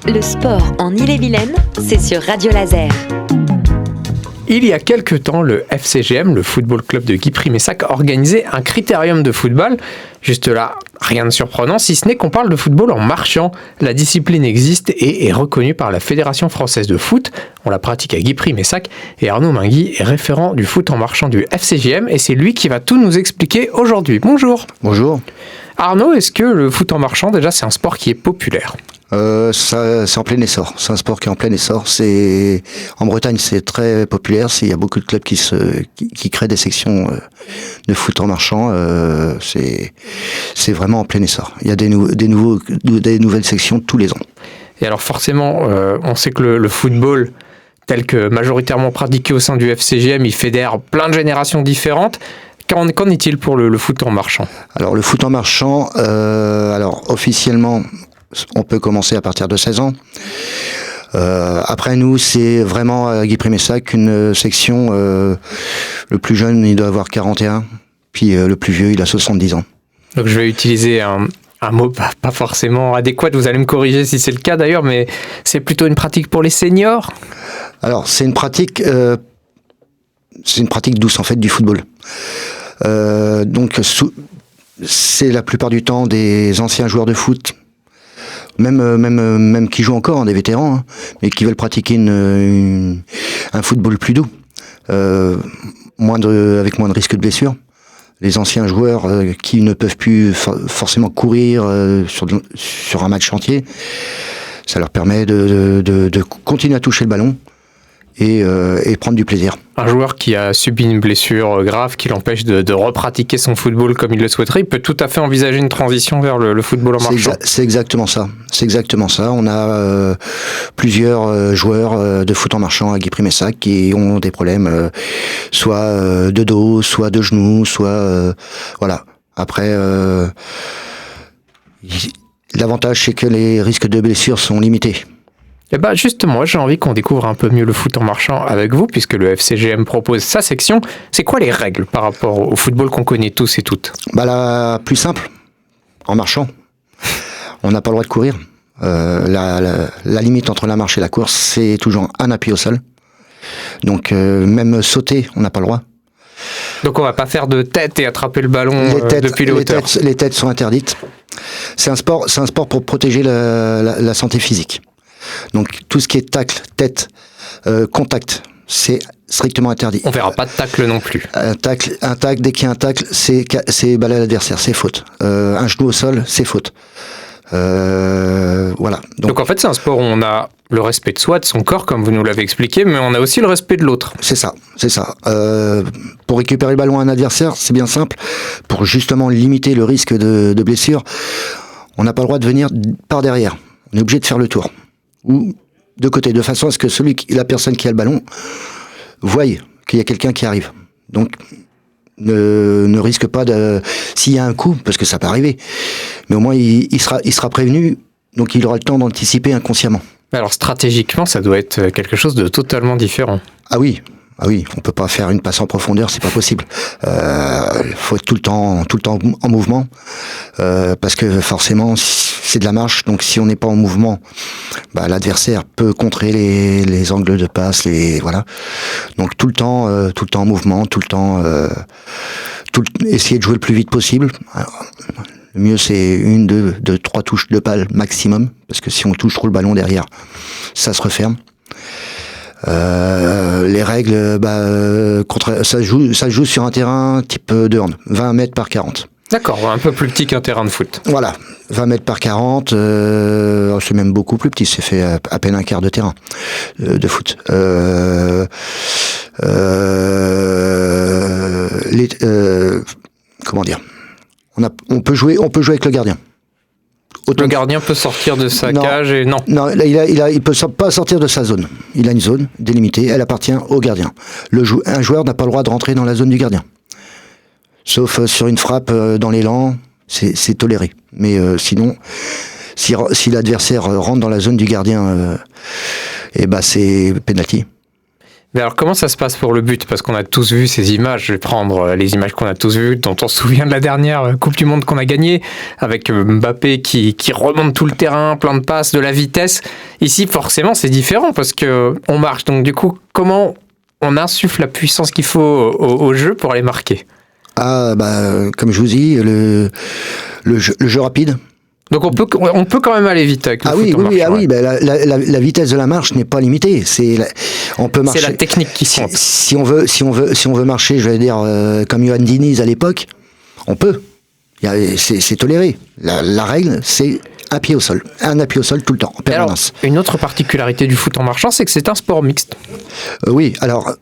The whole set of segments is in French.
Le sport en Ille-et-Vilaine, c'est sur Radio Laser. Il y a quelques temps, le FCGM, le football club de Guipry-Messac, organisait un critérium de football. Juste là, rien de surprenant, si ce n'est qu'on parle de football en marchant. La discipline existe et est reconnue par la Fédération française de foot. On la pratique à Guipry-Messac et Arnaud Mingui est référent du foot en marchant du FCGM et c'est lui qui va tout nous expliquer aujourd'hui. Bonjour. Bonjour. Arnaud, est-ce que le foot en marchant, déjà, c'est un sport qui est populaire ? C'est en plein essor. C'est un sport qui est en plein essor. En Bretagne, c'est très populaire. Il y a beaucoup de clubs qui créent des sections de foot en marchant. C'est vraiment en plein essor. Il y a des nouvelles sections tous les ans. Et alors forcément, on sait que le football, tel que majoritairement pratiqué au sein du FCGM, il fédère plein de générations différentes. Qu'en est-il pour le foot en marchant ? Alors le foot en marchant, officiellement, on peut commencer à partir de 16 ans. Après nous, c'est vraiment à Guipry-Messac une section. Le plus jeune, il doit avoir 41, puis le plus vieux, il a 70 ans. Donc je vais utiliser un mot pas forcément adéquat, vous allez me corriger si c'est le cas d'ailleurs, mais c'est plutôt une pratique pour les seniors ? Alors c'est une pratique douce en fait du football. C'est la plupart du temps des anciens joueurs de foot, même qui jouent encore, des vétérans, mais qui veulent pratiquer un football plus doux, avec moins de risque de blessure. Les anciens joueurs qui ne peuvent plus forcément courir sur un match entier, ça leur permet de continuer à toucher le ballon et prendre du plaisir. Un joueur qui a subi une blessure grave qui l'empêche de repratiquer son football comme il le souhaiterait, il peut tout à fait envisager une transition vers le football en marchant. C'est exactement ça. On a plusieurs joueurs de foot en marchant à Guipry-Messac qui ont des problèmes, soit de dos, soit de genoux, soit voilà. Après, l'avantage c'est que les risques de blessure sont limités. Et justement, j'ai envie qu'on découvre un peu mieux le foot en marchant avec vous, puisque le FCGM propose sa section. C'est quoi les règles par rapport au football qu'on connaît tous et toutes ? La plus simple, en marchant, on n'a pas le droit de courir. La limite entre la marche et la course, c'est toujours un appui au sol. Donc même sauter, on n'a pas le droit. Donc on va pas faire de tête et attraper le ballon depuis les hauteurs. Les têtes sont interdites. C'est un sport pour protéger la santé physique. Donc tout ce qui est tacle, tête, contact, c'est strictement interdit. On verra pas de tacle non plus. Un tacle, dès qu'il y a un tacle, c'est balle à l'adversaire, c'est faute. Un genou au sol, c'est faute. Voilà. Donc en fait, c'est un sport où on a le respect de soi, de son corps, comme vous nous l'avez expliqué, mais on a aussi le respect de l'autre. C'est ça. Pour récupérer le ballon à un adversaire, c'est bien simple. Pour justement limiter le risque de blessure, on n'a pas le droit de venir par derrière. On est obligé de faire le tour. Ou de côté, de façon à ce que la personne qui a le ballon voie qu'il y a quelqu'un qui arrive. Donc, ne risque pas s'il y a un coup, parce que ça peut arriver, mais au moins il sera prévenu, donc il aura le temps d'anticiper inconsciemment. Alors stratégiquement, ça doit être quelque chose de totalement différent. Ah oui, on peut pas faire une passe en profondeur, c'est pas possible. Faut être tout le temps en mouvement, parce que forcément c'est de la marche, donc si on n'est pas en mouvement, l'adversaire peut contrer les angles de passe, voilà. Donc tout le temps en mouvement, essayer de jouer le plus vite possible. Alors, le mieux c'est 1, 2, 3 touches de balle maximum, parce que si on touche trop le ballon derrière, ça se referme. Les règles, ça joue sur un terrain type de hand, 20 mètres par 40. D'accord, un peu plus petit qu'un terrain de foot. Voilà, 20 mètres par 40, c'est même beaucoup plus petit, c'est fait à peine un quart de terrain de foot. Comment dire ? On peut jouer avec le gardien. Le gardien peut sortir de sa cage et non. Non, il peut pas sortir de sa zone. Il a une zone délimitée, elle appartient au gardien. Un joueur n'a pas le droit de rentrer dans la zone du gardien. Sauf sur une frappe dans l'élan, c'est toléré. Mais sinon, si l'adversaire rentre dans la zone du gardien, c'est penalty. Mais alors comment ça se passe pour le but? Parce qu'on a tous vu ces images, je vais prendre les images qu'on a tous vues, dont on se souvient de la dernière Coupe du Monde qu'on a gagnée, avec Mbappé qui remonte tout le terrain, plein de passes, de la vitesse. Ici, forcément, c'est différent parce qu'on marche. Donc du coup, comment on insuffle la puissance qu'il faut au jeu pour aller marquer? Comme je vous dis, le jeu rapide. Donc on peut quand même aller vite avec le foot en marchant. La vitesse de la marche n'est pas limitée. On peut marcher. C'est la technique qui compte. Si on veut marcher, je vais dire comme Johan Diniz à l'époque, on peut. C'est toléré. La règle, c'est un appui au sol tout le temps, en permanence. Alors, une autre particularité du foot en marchant, c'est que c'est un sport mixte. Oui. Alors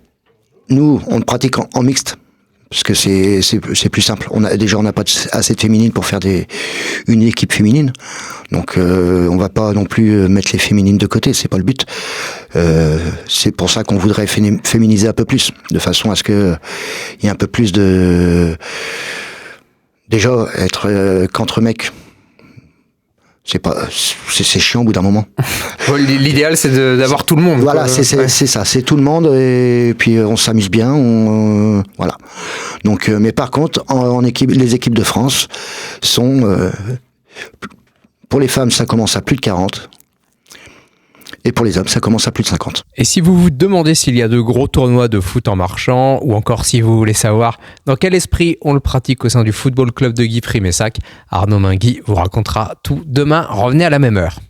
nous, on le pratique en mixte. Parce que c'est plus simple. On n'a pas assez de féminines pour faire une équipe féminine. Donc on va pas non plus mettre les féminines de côté, c'est pas le but. C'est pour ça qu'on voudrait féminiser un peu plus, de façon à ce que il y ait un peu plus de déjà être qu'entre mecs. C'est chiant au bout d'un moment. L'idéal, c'est d'avoir tout le monde. Voilà, c'est ça, c'est tout le monde et puis on s'amuse bien, voilà. Donc, mais par contre, en équipe, les équipes de France sont, pour les femmes, ça commence à plus de 40. Et pour les hommes, ça commence à plus de 50. Et si vous vous demandez s'il y a de gros tournois de foot en marchant, ou encore si vous voulez savoir dans quel esprit on le pratique au sein du football club de Guipry-Messac, Arnaud Mingui vous racontera tout demain. Revenez à la même heure.